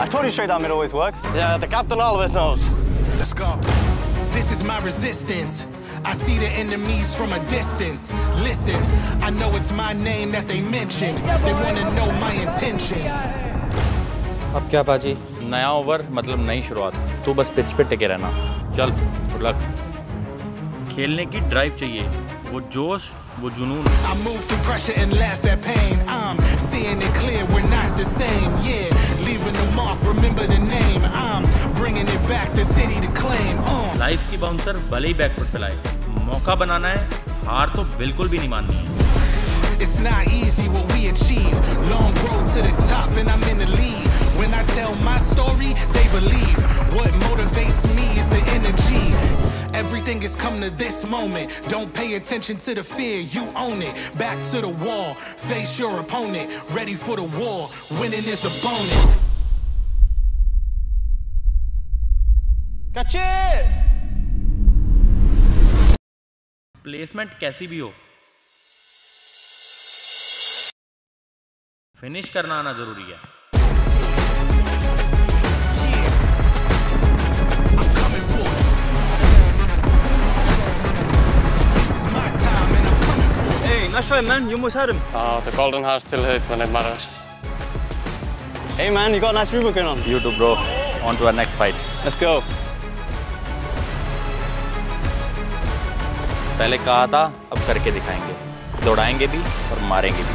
told you straight down mid always works. Yeah, the captain always knows. Let's go. This is my resistance. I see the enemies from a distance. Listen, I know it's my name that they mention. They want to know my intention. अब क्या बाजी? नया over मतलब नई शुरुआत। तू बस pitch पे टिके रहना। चल, गुड लक। खेलने की ड्राइव चाहिए, वो जोश, वो जुनून। I move through pressure and laugh at pain. I'm seeing it clear, we're not the same. Yeah, leaving the mark, remember the name. I'm bringing it back, the city to claim. Life की bouncer भले ही back foot पे लाए, मौका बनाना है, हार तो बिल्कुल भी नहीं माननी है। It's not easy what we achieve. Long road to the top and I'm in the lead. When I tell my story, they believe. What motivates me is the energy. Everything has come to this moment. Don't pay attention to the fear, you own it. Back to the wall, face your opponent. Ready for the war, winning is a bonus. Catch it! Placement कैसी भी हो, finish करना आना जरूरी है। Hey, nice try, man. You almost had him. Oh, the golden hearts still hurt when it matters. Hey, man, you got a nice movement going on. You too, bro. On to our next fight. Let's go. पहले कहा था, अब करके दिखाएंगे। दौड़ाएंगे भी और मारेंगे भी।